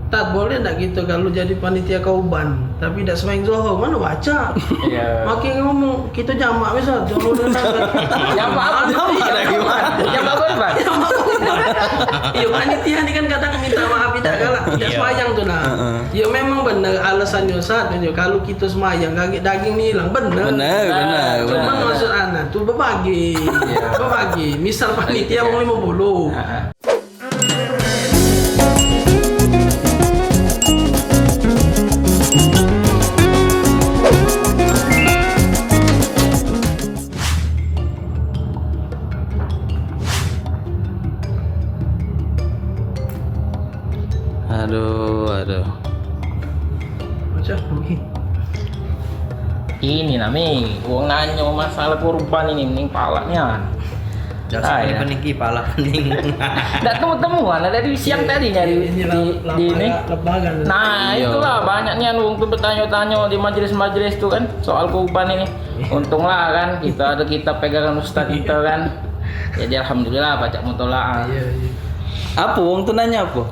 Tak boleh tak kita kalau jadi panitia kauban tapi tak sembahyang zuhur mana baca. Iya. Makin ngomong kita jamak besar zuhur dan asar. Jamak gimana? Jamak apa? Ya panitia ni kan kadang minta maaf tidak galak tidak sembahyang tu lah. Ya memang benar alasannya Ustaz. Kalau kita sembahyang daging ni hilang benar. Benar. Cuma maksud anak tu berbagi. Berbagi. Misal panitia orang 50. Aduh. Macam ni. Ini nami, gua nanya masalah kurban ini, mending palanya. Jangan ya. peninggi pala pening. Nggak temuan dari siang tadi nyari di ini. Lebaran. Nah Iya. itulah banyaknya nunggu bertanya-tanya di majelis-majelis itu kan soal kurban ini. Untunglah kan kita pegangan ustaz kita kan. Jadi alhamdulillah baca mutolaah. Iya. Apa wong tu nanya apa?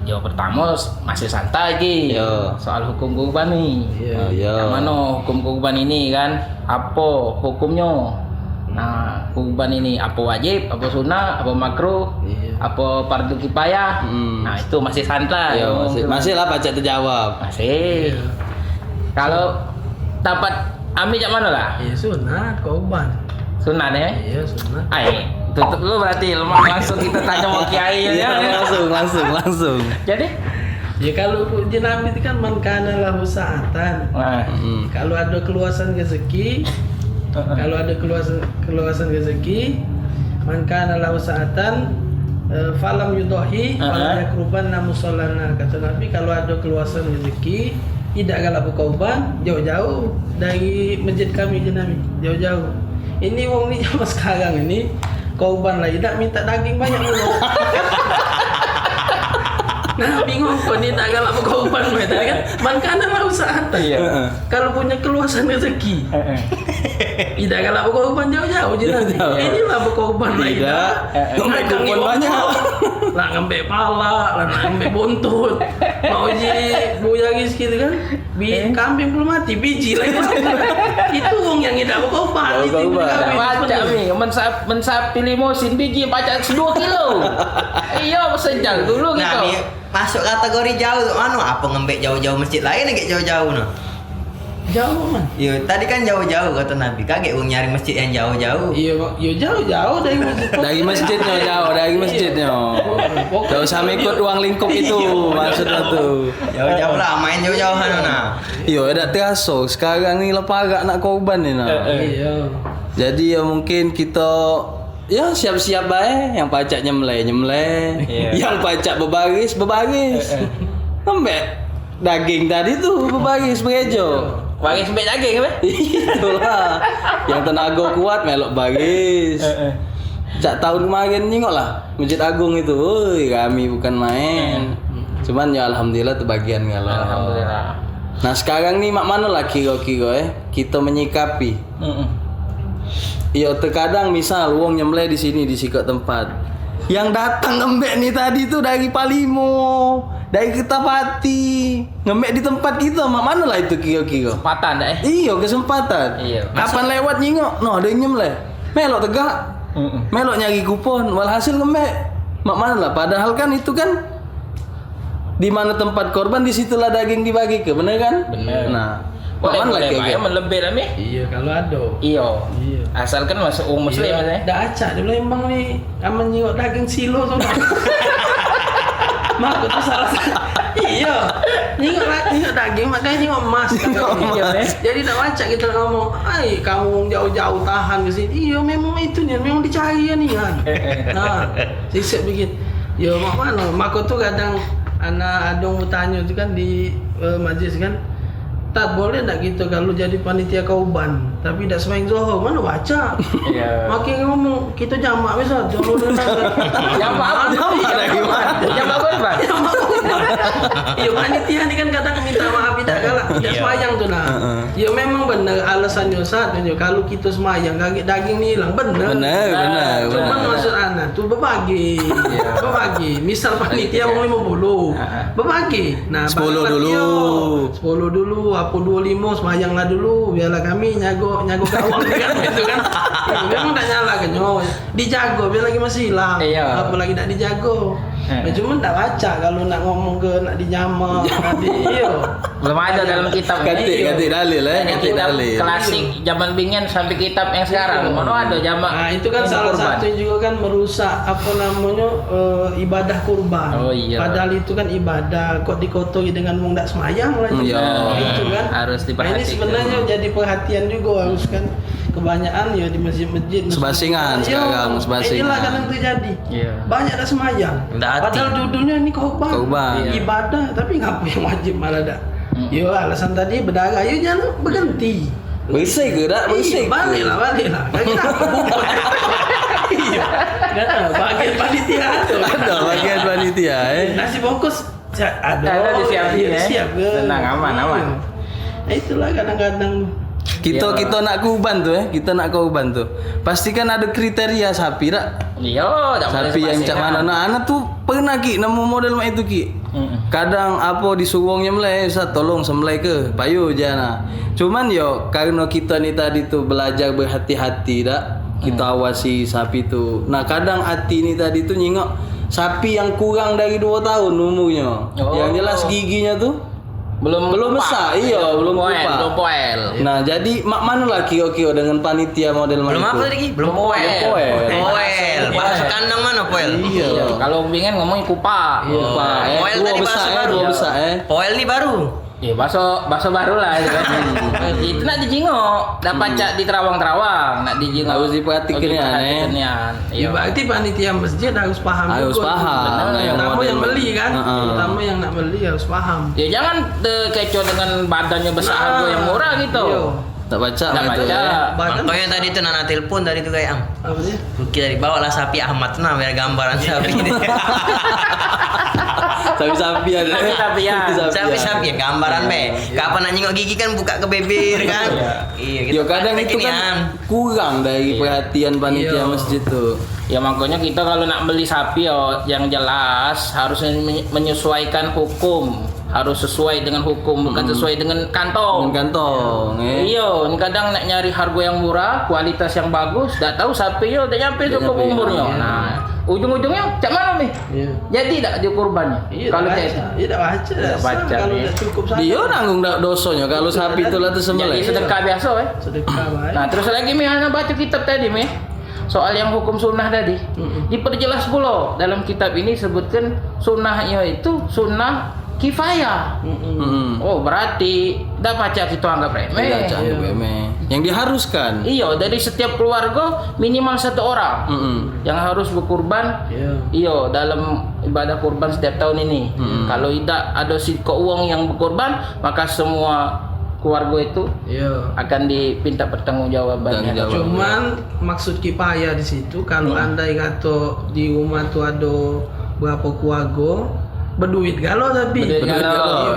Yo pertama masih santai Ki. Yo. Soal hukum kurban nih. Iya. Yang mana hukum kurban ini kan? Apa hukumnya? Nah, kurban ini apa wajib, apa sunnah, apa makruh, Iya. apa fardu kifayah. Hmm. Nah, itu masih santai. Ya, masih lah baca terjawab. Masih. Iya. Kalau dapat ambil jak mana lah? Iya sunat kauban. Sunnah ya? Iya sunat. Ai, tutup dulu berarti langsung kita tanya mau kiai ya. Langsung. Jadi, Ya kalau ujian Nabi itu kan man kana lahu sa'atan. nah, Kalau ada keluasan rezeki, keluasan rezeki, man kana lahu sa'atan falam yudahi falam yakruban musallana. Kata Nabi kalau ada keluasan rezeki tidak galak berkorban jauh-jauh dari masjid kami je Nabi, jauh-jauh. Ini wong ni zaman sekarang ini korban lagi tak minta daging banyak dulu. Nah bingung kok ni tak galak berkorban mereka kan. Man kana lahu sa'atan. iya. Kalau punya keluasan rezeki tidak galak berkorban jauh-jauh je nanti. Inilah berkorban lah Tidak. Ngambil Korban banyak. Lah ngambil pala, lah ngambil buntut. Mau je buyangis gitu kan. Kambing belum mati, biji lagi. Itu wong yang tidak berkorban. Itu Berkorban. Baca mi, mensap pilih musim biji baca 2 kilo. Iya, sejak dulu Nah, gitu. ni masuk kategori jauh tu apa ngembek jauh-jauh masjid lain lagi jauh-jauh no. Jauh man. Yo, tadi kan jauh-jauh kata Nabi. Kaget wong nyari masjid yang jauh-jauh. Iya, jauh-jauh dari masjid. Dari masjidnya jauh, dari masjidnya. Gak usah ikut ruang lingkup itu maksudnya tuh. Jauh-jauh lah, main jauh-jauhan nah. Yo, ada terasa sekarang ni lepas agak nak korban ni nah. Iya. Jadi ya mungkin kita ya siap-siap baik, yang pacak nyemleh. Yang pacak berbaris. Ngembek daging tadi tuh berbaris berejo. Bagi sembek daging apa? Itulah. Yang tenaga kuat melok baris. Cak tahun kemarin nengok lah Masjid Agung itu. Woi, kami bukan main. Cuman ya alhamdulillah terbagian kalau. Alhamdulillah. Nah, sekarang nih mak mana lah kira-kira kita menyikapi. Iya, terkadang misal wong nyemleh di sini di sikap tempat. Yang datang ngembek nih tadi tuh dari Palimo, dari Kertapati, ngembek di tempat kita, mak mana lah itu kira-kira? Kesempatan dah Iya, kesempatan. Iya. Kapan lewat nyingok? No, ada yang nyemleh. Melok tegak. Melok nyari kupon, walhasil ngembek. Mak mana lah? Padahal kan itu kan di mana tempat korban di situlah daging dibagi ke, bener kan? Bener. Nah, Boleh, mak mana lah boleh, kayak Pak, melebih dah mi. Iya, kalau ada. Iya. Iya. Asalkan masuk muslim ya. Dah acak di Lembang ni, aman nyingok daging silo tu. Mak tu salah. Iya. Nyingok daging makanya nyingok emas. Jadi tak acak kita ngomong, "Ai, kamu jauh-jauh tahan ke sini." Iya, memang itu ni, memang dicari ya ni kan. Nah, sisip bikin. Ya, mak mana? Mak tu kadang anak adong bertanya tu kan di majlis kan. Tak boleh tak kita kalau jadi panitia kauban tapi tak sembahyang zuhur mana baca. Iya. Makin ngomong kita jamak besar zuhur dan asar. Jamak apa? Jamak lagi, Mat. Jamak apa? Jamak Iya panitia ini kan kadang minta maaf tidak galak, tidak semayang tuh nah. Ya memang benar alasannya satu, kalau kita semayang daging nih hilang benar. Benar. Cuman maksud anak tuh berbagi. Misal panitia mau 50, berbagi. Nah 10 dulu. 10 dulu, apa 25 semayanglah dulu, biarlah kami nyago gawang kan gitu kan. Memang tak nyala kan dijago biar lagi masih hilang. Apalagi tak dijago. Nah, cuma tak baca kalau nak ngomong ke nak dinyama, Belum ada dalam kitab. Ganti dalil Kitab klasik zaman bingen sampai kitab yang sekarang. Mana ada zaman. Nah, itu kan salah satu juga kan merusak ibadah kurban. Padahal itu kan ibadah kok dikotori dengan wong tak semayang lagi. Itu kan harus diperhatikan. Ini sebenarnya jadi perhatian juga harus kan. Kebanyakan ya di masjid-masjid sebasingan sekarang inilah kadang terjadi banyak dah semayang padahal judulnya ini korban ibadah tapi ngapa yang wajib malah dah alasan tadi berdarah jangan berhenti bersih ke tak bersih baliklah lagi apa bubur bagian panitia ada bagian panitia nasi bungkus ada disiapin siap tenang aman nah itulah kadang-kadang kita nak kurban tuh kita nak kurban tuh pasti kan ada kriteria sapi tak sapi yang cak mana anak tuh pernah ki nemu model macam itu ki kadang apa disuruhnya melai tolong sembelai ke payu jana cuman karena kita ni tadi tuh belajar berhati-hati tak kita awasi sapi tuh nah kadang hati ni tadi tuh nyingok sapi yang kurang dari 2 tahun umurnya yang jelas giginya tuh belum besar belum poel. Nah jadi mak mana lah kio dengan panitia model belum itu? Apa lagi belum poel masuk kandang mana poel kalau bingen ngomongin kupa poel tadi dua besar poel ni baru bahasa baru lah itu kan. Itu nak dijingok, dapat cak di terawang-terawang, nak dijingok harus diperhatikan ya. Berarti panitia masjid harus paham paham. Terutama yang beli kan, terutama yang nak beli harus paham. Ya jangan kecoh dengan badannya besar harga yang murah gitu. Tak baca. Makanya tadi tu Nana telepon tadi tu kayak apa sih? Kita dibawa lah sapi Ahmad nah biar gambaran sapi ini. Sapi Sapi gambaran kapan nak nyengok gigi kan buka ke bibir kan. Kadang itu kan kurang dari perhatian panitia masjid tuh. Ya makanya kita kalau nak beli sapi yang jelas harus menyesuaikan hukum, harus sesuai dengan hukum bukan sesuai dengan kantong. Iya, ini kadang nak nyari harga yang murah, kualitas yang bagus, dah tahu sapi udah nyampe cukup umurnya. Nah, ujung-ujungnya cak mana nih? Jadi tak dia kurbannya. Kalau tidak baca. Kalau tidak cukup saja. Dia nanggung dosanya kalau sapi itu lah tersembelih. Jadi sedekah biasa Sedekah baik. Nah, terus lagi anak baca kitab tadi soal yang hukum sunnah tadi diperjelas pula dalam kitab ini sebutkan sunnahnya itu sunnah kifayah. Oh berarti dah baca kita anggap remeh. Yang diharuskan. Dari setiap keluarga minimal 1 orang yang harus berkurban. Dalam ibadah kurban setiap tahun ini. Kalau tidak ada keuangan yang berkurban maka semua keluarga itu akan dipinta pertanggungjawabannya. Cuman maksud kifayah di situ kalau andai kata di rumah tuh ada berapa keluarga berduit galau tapi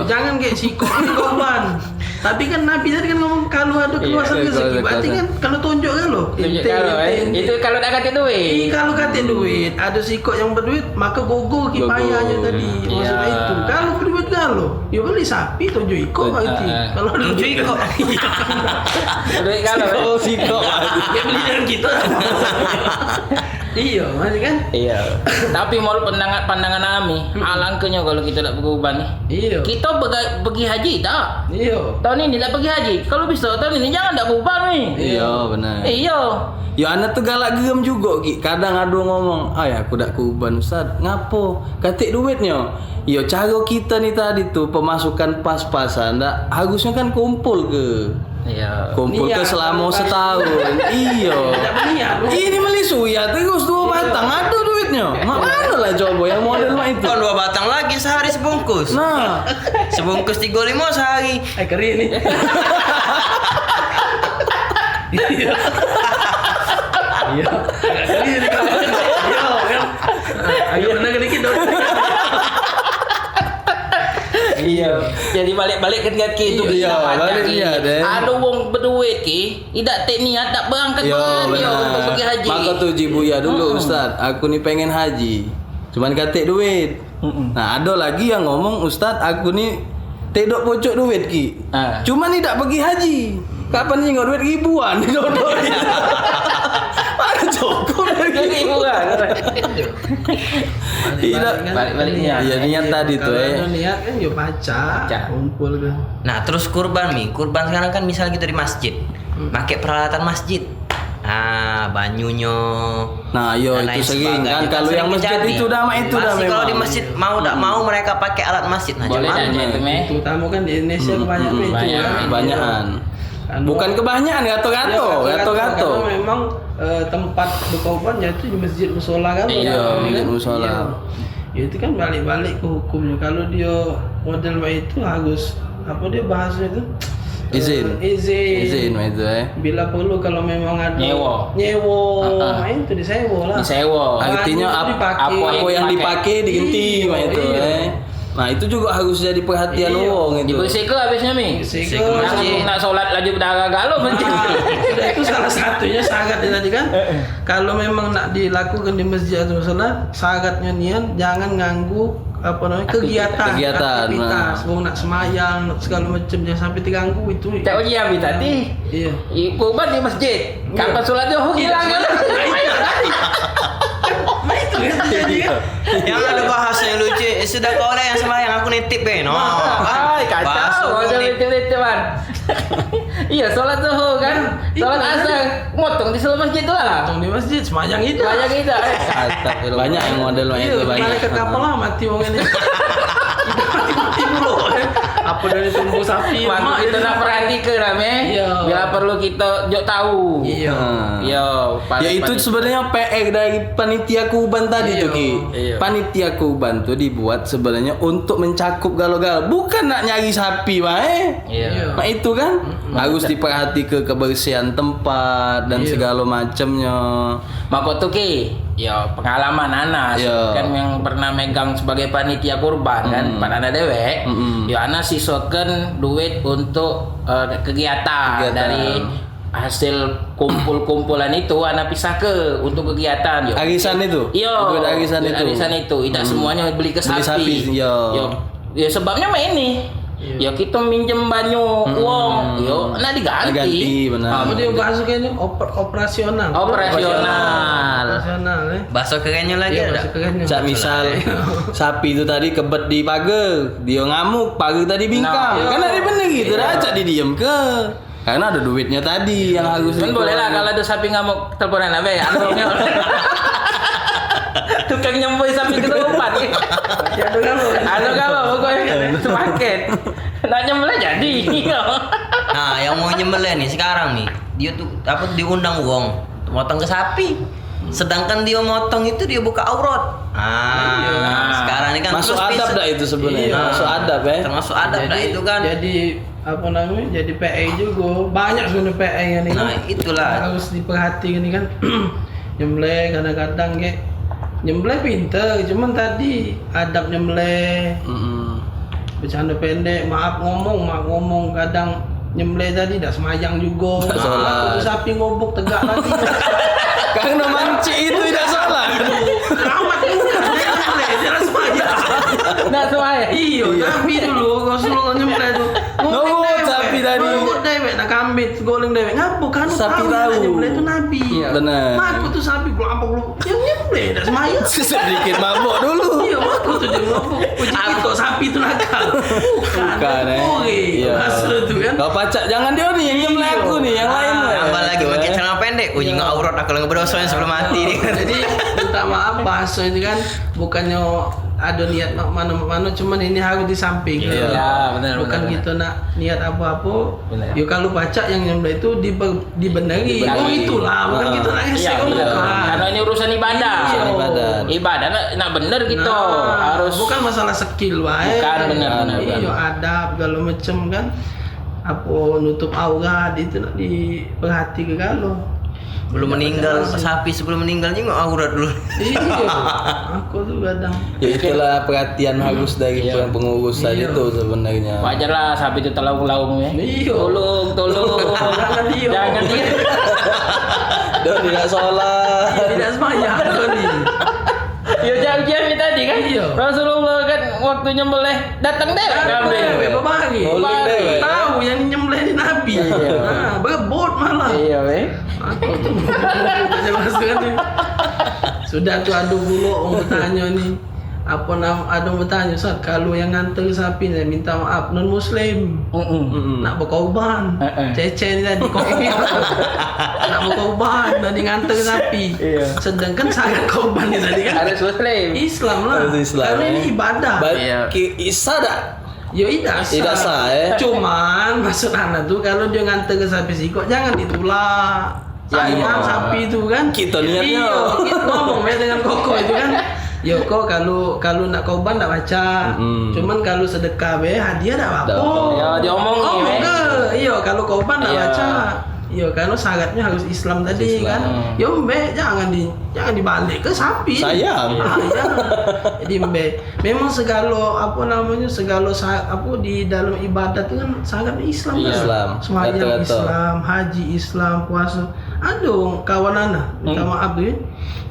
jangan kayak sikok korban. Tapi kan Nabi tadi kan ngomong kalau ada keluasan rezeki berarti kan kalau tunjuk galau. Itu kalau dah kata duit. Kalau kata duit ada sikok yang berduit maka gogo kifayahnya tadi. Maksudnya itu. Kalau berduit galau ya beli sapi tunjuk ikut berarti. Kalau tunjuk ikut. Duit galau. Sikok. Ya beli dengan kita. Iya, masih kan? Tapi mau pandangan kami, alangkahnya kalau kita nak berkurban nih. Kita pergi haji tak? Tahun ini nak pergi haji. Kalau bisa tahun ini jangan nak berkurban nih. Benar. Anak tu galak geram juga ki. Kadang ada ngomong, aku dak kurban Ustaz. Ngapo? Katik duitnya. Cara kita ni tadi tu pemasukan pas-pasan dak harusnya kan kumpul ke. Kumpul ke selama setahun. Ini beli suya terus 2 batang ada duitnya. Mana lah coba yang model mah itu. 2 batang lagi sehari sebungkus. Nah, sebungkus 35 sehari. Keren nih. Ayo benar dikit dong. Iya. Jadi balik-balik ke niat ki itu Iya, balik niat, deh. Ada wong berduit ki, tidak tek niat tak berangkat untuk pergi haji. Maka tuh Jibuya dulu Ustaz, aku nih pengen haji. Cuman katek duit. Nah, ada lagi yang ngomong, Ustaz, aku nih tedok pocok duit ki. Cuman nih tak pergi haji. Kapan nih duit ribuan di dodol. Ada cukup ribuan. Tidak Balik niat. Iya niat tadi tuh Kalau niat kan yo baca, kumpul kan. Nah, terus kurban Kurban sekarang kan misal kita di masjid, pakai peralatan masjid. Nah, banyunya. Nah, yo dan itu lain sering kan sebagainya. kalau yang masjid terjadi. itu dah itu dah Pasti memang. kalau di masjid mau tak mau mereka pakai alat masjid. Nah, Boleh cuman aja itu meh. Terutama kan di Indonesia kebanyakan itu banyak. kan. Kebanyakan. Bukan kebanyakan, gato-gato. Karena memang tempat berkorban yaitu di masjid musola kan. Iya, masjid kan? musola. Iya. Ya, itu kan balik-balik ke hukumnya. Kalau dia model itu harus apa dia bahasanya itu? Izin itu Bila perlu kalau memang ada Nyewa. Nah, itu disewa lah. Disewa. Artinya apa yang dipakai diganti itu Nah, itu juga harus jadi perhatian wong itu. Ibu seke habisnya mi. Seke Yang nak solat lagi berdarah galau masjid. Sudah itu salah satunya syarat tadi kan. Kalau memang nak dilakukan di masjid atau musola, syaratnya niat jangan ganggu kegiatan aktivitas. Mau nak semayang segala macam jangan sampai terganggu itu. Tak uji ambil tadi. Iya. Ibu ban di masjid. Kapan solat dia hilang kan? yang ada bahasa yang lucu. Sudah kau lah yang sembahyang aku nitip no. Ay, kacau. Ada letik-letik ban. Iya, solat zuhur kan. Solat asar motong di seluruh masjid tu lah. Di masjid semayang itu. Banyak kita. Banyak yang model itu banyak. Malaikat kapal lah mati wong ini. Mati dulu. Apa dari tumbuh sapi? Mak kita nak perhatikan lah meh. Iya. Bila perlu kita jok tahu. Iya. Iya. Ya itu sebenarnya PR dari panitia kurban tadi tuh Ki. Iya. Panitia kurban tuh dibuat sebenarnya untuk mencakup galau-galau, bukan nak nyari sapi wae. Iya. Nah itu kan harus diperhati ke kebersihan tempat dan segala macamnya. Maka tuh Ki, ya pengalaman Anas kan yang pernah megang sebagai panitia kurban kan, pada anak dewek. Ya Anas siswakan duit untuk kegiatan dari hasil kumpul-kumpulan itu Anak pisah ke untuk kegiatan. Arisan itu? Iya. Arisan itu. Tidak semuanya beli ke sapi. Ya sebabnya mah ini. Ya kita minjem banyak uang, yo nak diganti. Benar. Apa dia bahasa kayaknya operasional. Bahasa kerennya lagi ada. Cak misal sapi itu tadi kebet di pagar, dia ngamuk, pagar tadi bingkam. Kan ada bener gitu, cak didiem ke. Karena ada duitnya tadi yang harus. Kan boleh lah kalau ada sapi ngamuk teleponan apa ya? Tukang nyembui sapi ke tempat. Ada kamu pokoknya sepaket. Nak nyembelih jadi. Nah, yang mau nyembelih nih sekarang nih, dia tuh diundang wong motong ke sapi. Sedangkan dia motong itu dia buka aurat. Sekarang ini kan masuk adab dah itu sebenarnya. Masuk adab termasuk adab dah itu kan. Jadi jadi PE juga banyak sebenarnya PE yang ini. Nah, itulah harus diperhatikan ini kan. Nyembelih kadang-kadang nyembelih pinter, cuman tadi adab nyembelih. Bercanda pendek, maaf ngomong kadang nyembelih tadi dah semayang juga. Aku sapi ngobok tegak lagi. Karena manci itu tidak salah. Amat nyembelih, jangan semayang. Nah semuanya. Iya, sapi dulu, Rasulullah nyembelih tuh. Ngobok sapi tadi. Ngobok dewek, nak kambit, goleng dewek. Ngapa kan Sapi tahu. nyembelih itu Nabi. Benar. Aku tuh sapi belum yang nyembelih, dah semayang. Sedikit mabuk dulu. Iya, aku tuh dia ngobok. Puji kita sapi itu nakal. Bukan Iya. Asal tuh kan. Kau pacak jangan dia nih yang nyembelih aku nih, yang lain lah. Tambah lagi pakai celana pendek, nyingok aurat aku yang berdosa sebelum mati nih. Jadi minta maaf bahasa itu kan bukannya ada niat mana-mana, cuman ini harus di samping. Iya, benar. Bukan gitu nak niat apa-apa. Yuk kalau baca yang nyembelih itu dibeneri. Oh itulah, bukan gitu lagi sih. Karena ini urusan ibadah. Ibadah nak bener gitu. Harus bukan masalah skill wae. Bukan benar. Iya, adab segala macem kan. Apa nutup aurat itu nak diperhati ke kalau. Belum meninggal, sapi sebelum meninggal juga aurat dulu. Iya, aku tuh kadang. Ya itulah perhatian harus dari pengurus tadi itu sebenarnya. Wajar lah sapi itu terlaung-laung ya. Iya. Tolong. Jangan dia. Jangan dia. Don tidak sholat. Tidak sembahyang Doni. Ya janjian tadi kan. Iya. Rasulullah kan waktu nyembelih datang deh kambing. Berbagi. Tahu yang nyembelih Nabi. Nah, berebut malah. Iya, weh. Aku tuh sudah tuh adu bulu orang bertanya nih. Apa nama ada bertanya, Ustaz, kalau yang nganter sapi nih minta maaf non muslim. Nak berkorban. Cece ni tadi kopi. Nak berkorban tadi nganter sapi. Sedangkan sangat korban ni tadi kan. Harus muslim. Islam lah. Harus Islam, Karena ini ibadah. Isa dah. Yo tidak sah. Cuman maksud anak tuh kalau dia nganter ke sapi sikok jangan ditolak. Sayang sapi itu kan. Kita niatnya. Iya, kita ngomong dengan koko itu kan. Yo kok kalau nak korban tak baca. Cuman kalau sedekah be hadiah tak apa. Ya diomong ke. Iya kalau korban tak baca. Iya karena syaratnya harus Islam tadi kan. Yo be jangan dibalik ke sapi. Sayang. Ya. Jadi be memang segala di dalam ibadat itu kan sangat Islam. Iya. Kan? Islam. Sembahyang Islam, haji Islam, puasa. Aduh kawan anak, minta maaf tuh.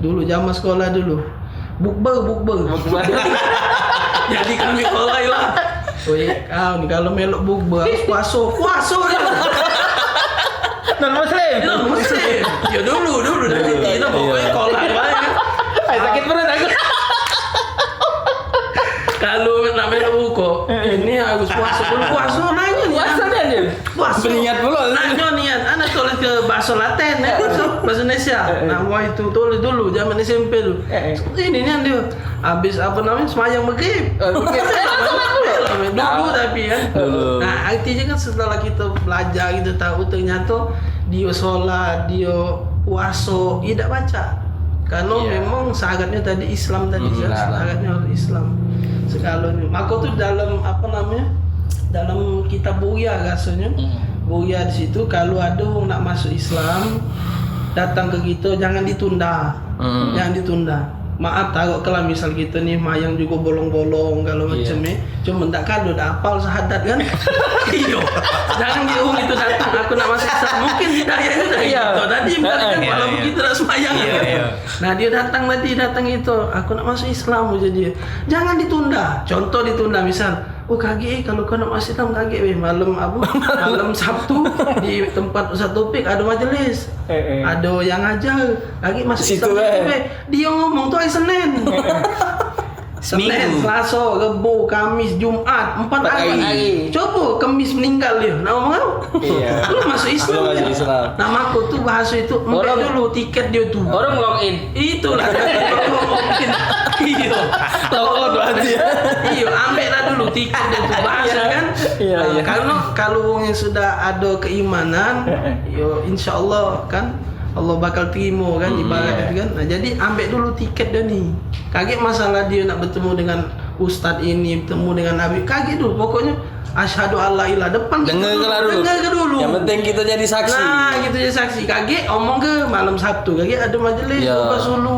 Dulu zaman sekolah dulu. Bukber. Jadi kami kolai lah. Oh iya, kau nih kalau melok bukber harus puasa ya. Non muslim. Ya dulu dari kita pokoknya kolai lah ya. Sakit perut aku. Kalau nak melok buko, ini harus puasa nanya nih. Puasa. Beringat pula. Nanya niat, anak tulis ke bahasa Latin ya, bahasa Indonesia. Nah, wah itu tulis dulu zaman SMP dulu. Ini nih dia. Habis semayang maghrib. Dulu tapi kan. Nah, artinya kan setelah kita belajar kita tahu ternyata dia sholat, dia puasa, tidak baca. Karena memang syaratnya tadi Islam tadi kan, syaratnya harus Islam. Sekalanya. Maka tuh dalam dalam kitab Buya rasanya. Buya di situ kalau ada orang nak masuk Islam datang ke kita jangan ditunda. Jangan ditunda. Maaf taruh kalau misal kita nih mayang juga bolong-bolong kalau macam ni. Cuma tak kado dah hafal syahadat kan. Iyo. Jangan diung itu datang aku nak masuk Islam. Mungkin hidayahnya dari itu tadi kan kalau kita nak semayang kan. Nah dia datang itu aku nak masuk Islam aja dia. Jangan ditunda. Contoh ditunda misal kaget kalau kau nak masuk Islam kaget malam Sabtu di tempat Ustaz Taufik ada majlis. Ada yang ajar lagi masuk Islam dia ngomong tu hari Senin. Senin, Selasa, Rabu, Kamis, Jumaat 4 hari. Coba Kamis meninggal dia. Nak ngomong apa? Iya. Lu masuk Islam. Nama aku tu bahasa itu dulu tiket dia tu. Orang login. Itulah login. Iya. Tahu berarti. Iya, ambillah dulu tiket dia tu bahasa kan. Iya. Kalau yang sudah ada keimanan, yo insyaallah kan Allah bakal terima kan ibarat itu kan. Nah, jadi ambil dulu tiket dia ni. Kaget masalah dia nak bertemu dengan ustaz ini, bertemu dengan Nabi. Kaget dulu pokoknya asyhadu alla ilaha depan dengar dulu. Yang penting kita jadi saksi. Nah, kita jadi saksi. Kaget omong ke malam Sabtu. Kaget ada majlis Bapak Sulu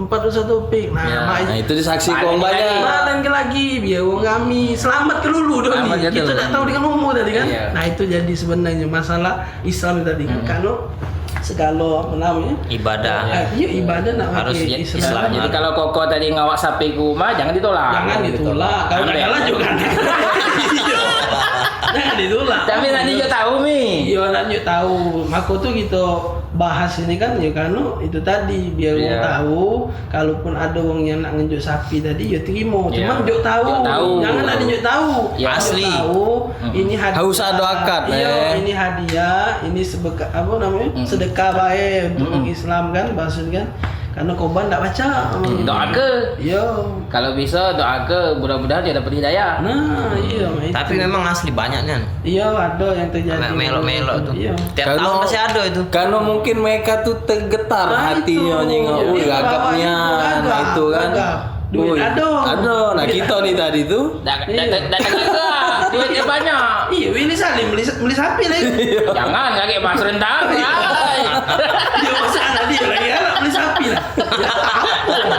41 topik. Nah, itu disaksi kong banyak. Malam ke lagi biar orang kami selamat ke dulu dong. Kita tak tahu dengan umur tadi kan. Nah, itu jadi sebenarnya masalah Islam tadi. Kalau segala namanya ibadah ibadah nak harus Islam. Jadi kalau koko tadi ngawak sapi ke rumah jangan ditolak. Jangan ditolak. Kalau nak kalah juga jangan ditolak. Tapi nanti juga tahu Iya nanti tahu. Maka tuh kita bahas ini kan ya karena itu tadi biar orang tahu kalaupun ada orang yang nak ngejuk sapi tadi ya terima. Cuman juk tahu. Jangan ada juk tahu. Asli. Tahu ini hadiah. Harus ada akad. Iya, ini hadiah, ini sedekah baik untuk Islam kan bahasanya kan. Karena korban tak baca. Doa ke? Iya. Kalau bisa doa ke mudah-mudahan dia dapat hidayah. Nah, iya. Tapi memang asli banyaknya. Iya, ada yang terjadi. Melok-melok tuh. Iya. Tiap tahun masih ada itu. Karena mungkin mereka tuh tergetar hatinya nyengok. Gagapnya. Nah itu kan. Duit ada. Nah kita nih tadi tuh. Datang juga. Duitnya banyak. Iya, Willy Salim beli sapi lagi. Jangan kaget mas rendang. Dia masa anak dia lagi anak beli sapi lah. Ya, apa?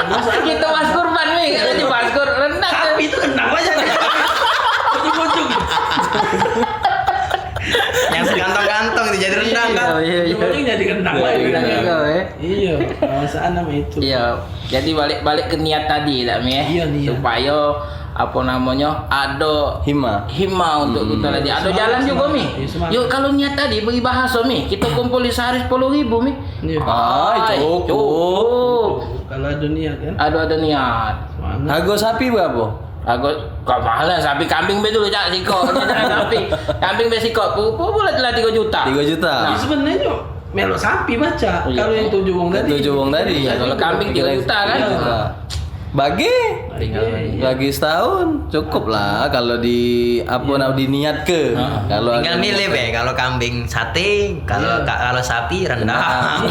Masa Kita bahas kurban nih, katanya bahas kurban rendang. sapi itu rendang aja. Bocok-bocok. Yang sekantong-kantong itu jadi rendang kan. Iya. Bocok jadi rendang Iya, lagi. rendang juga, Iya, masa anak itu. Iya, jadi balik ke niat tadi tak Mi? Iya, niat. Supaya apa namanya ada Hima untuk kita tadi. Ada Semangat, jalan juga Mi. iya, semangat. Yuk kalau niat tadi bagi bahasa Mi, kita kumpul di sehari 10.000 Mi. Iya. Cukup. Kalau ada niat kan. Ada niat. Semangat. Harga sapi berapa? Aku kok mahal lah, sapi kambing betul cak siko. Sapi kambing besiko, boleh telah 3 juta. 3 juta. Jadi sebenarnya melok sapi baca. Iya. Kalau yang 7 wong tadi. 7 wong tadi. Iya, kalau kambing 3 juta kan. 3 juta. Bagi Iya. bagi setahun cukup lah kalau di apa diniat ke. Kalau Tinggal milih be, kalau kambing sate, kalau kalau sapi rendang.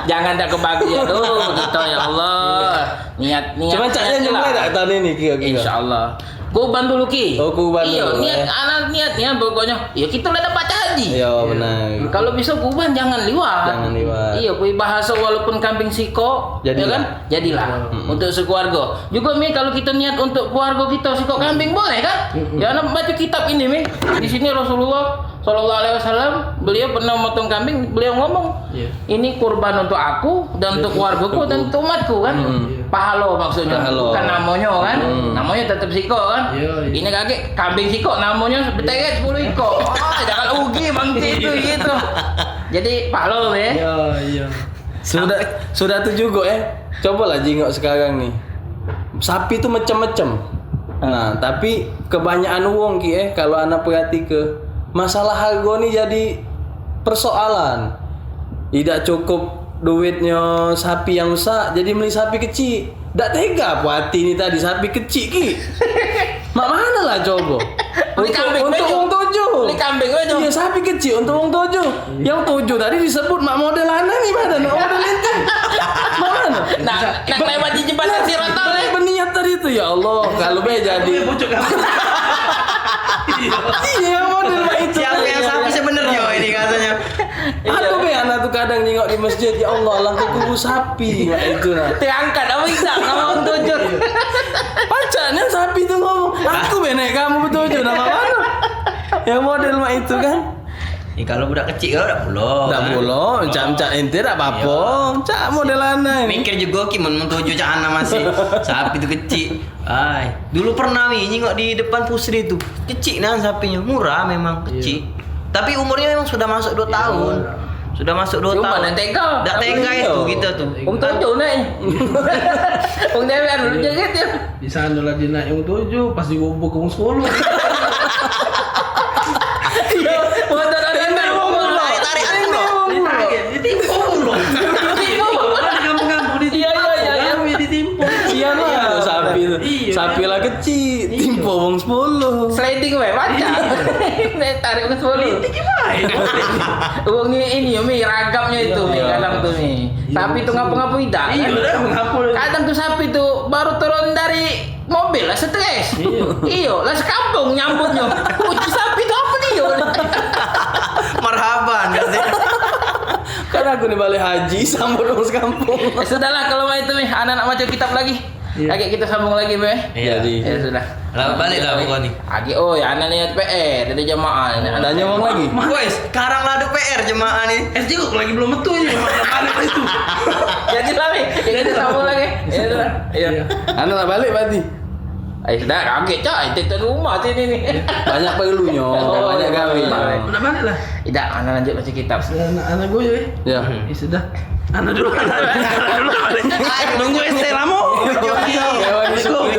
Jangan tak kebagian dulu gitu ya Allah. Niat. Coba caknya niat nyemai lah. tak tahun ini kira-kira. Insyaallah. Kurban dulu Ki. Oh, kurban Iya, dulu, niat anak niatnya pokoknya. Ya kita udah dapat haji. Iya benar. Kalau bisa kurban jangan liwat. Jangan liwat. Iya, kui bahasa walaupun kambing siko, Jadilah. ya kan? Jadilah untuk sekeluarga. Juga Mi kalau kita niat untuk keluarga kita siko kambing boleh kan? Ya anak baca kitab ini Mi. Di sini Rasulullah Shallallahu Alaihi Wasallam beliau pernah memotong kambing, beliau ngomong, Iya. ini kurban untuk aku dan untuk keluargaku dan untuk umatku kan? Pahalo maksudnya, Pahalo. bukan namanya kan? Namanya tetap siko kan? Iya, iya. Ini kakek kambing siko namanya beteret 10 ekor. Oh, jangan ugi bang itu gitu. Jadi pahalo ya. Iya, iya. Sudah tuh juga Cobalah jingok sekarang nih. Sapi itu macam-macam. Nah, tapi kebanyakan wong ki kalau anak perhati ke masalah harga nih jadi persoalan. Tidak cukup duitnya sapi yang besar, jadi beli sapi kecil. Tak tega puati ini tadi sapi kecil ki. Mak mana lah coba? Beli kambing untuk aja. wong tujuh. Beli kambing aja. Iya sapi kecil untuk wong tujuh. Yang tujuh tadi disebut mak model anak nih mana? Mak model ente. Mana? Nak lewat di jembatan Sirotol ya. Berniat tadi itu ya Allah. Kalau be jadi. Dia bocok kambing. Iya model mak itu. Siapa yang sapi sebenarnya ini katanya. Aduh be anak tuh kadang nengok di masjid ya Allah lah kubu sapi mak itu nah. Terangkat apa bisa ngomong tujuh. Pacanya sapi tuh ngomong, aku be naik kamu betul nama mana? Yang model mak itu kan. Kalau budak kecil udah pulau. Tak pulau, cak ente tak apa-apa. Cak model anak ini. Mikir juga ki mun tujuh cak anak masih sapi itu kecil. Ay, dulu pernah nih nyingok di depan Pusri itu. Kecil nah sapinya, murah memang kecil. Tapi umurnya memang sudah masuk 2 tahun. Sudah masuk 2 Cuma tahun. dah tega. Tak tega itu kita tuh. Tujuh nih. Dewan dulu jaget ya. Di sana lah dia naik yang 7, pas digubuk ke 10. Motor ada Tarik Ditarik, ditimpa mulu. Orang di kampung-kampung ditimpa. Iya. Kami ditimpa. Sian lah sapi itu. Iya. Sapi lah kecil, timpo wong 10. Sliding we baca. Tarik ke 10. Gimana? Uang ini ya Mi ragamnya itu Mi kadang tuh Mi. Sapi itu ngapa-ngapa tidak Iya, kan? udah mengapul. Kadang tuh sapi tuh baru turun dari mobil lah stres. Iya, lah sekampung nyambutnya. Uji sapi itu apa nih? Marhaban katanya. Kan aku nih balik haji sambut wong sekampung. Ya sudahlah kalau mau itu Mi, anak-anak macam kitab lagi. Iya. Lagi kita sambung lagi Mi. Jadi Ya sudah. Lah balik lah pokoknya nih. Lagi oh ya anak niat PR dari jamaah. ada nyomong lagi. Wes, sekarang lah ada PR jemaah nih. juga lagi belum metu ini. Mana itu? Jadi lah Mi, ya kita sambung lagi. Ya sudah. Iya. Anak tak balik berarti. Ayo sudah kaget cak, itu rumah sini nih. Banyak perlunya, banyak gawe. Udah balik lah. Tidak, anak lanjut baca kitab. Anak gue ya. Ya. Ya sudah. Anak dulu. Balik. Nunggu ST lama. Dewan disuruh.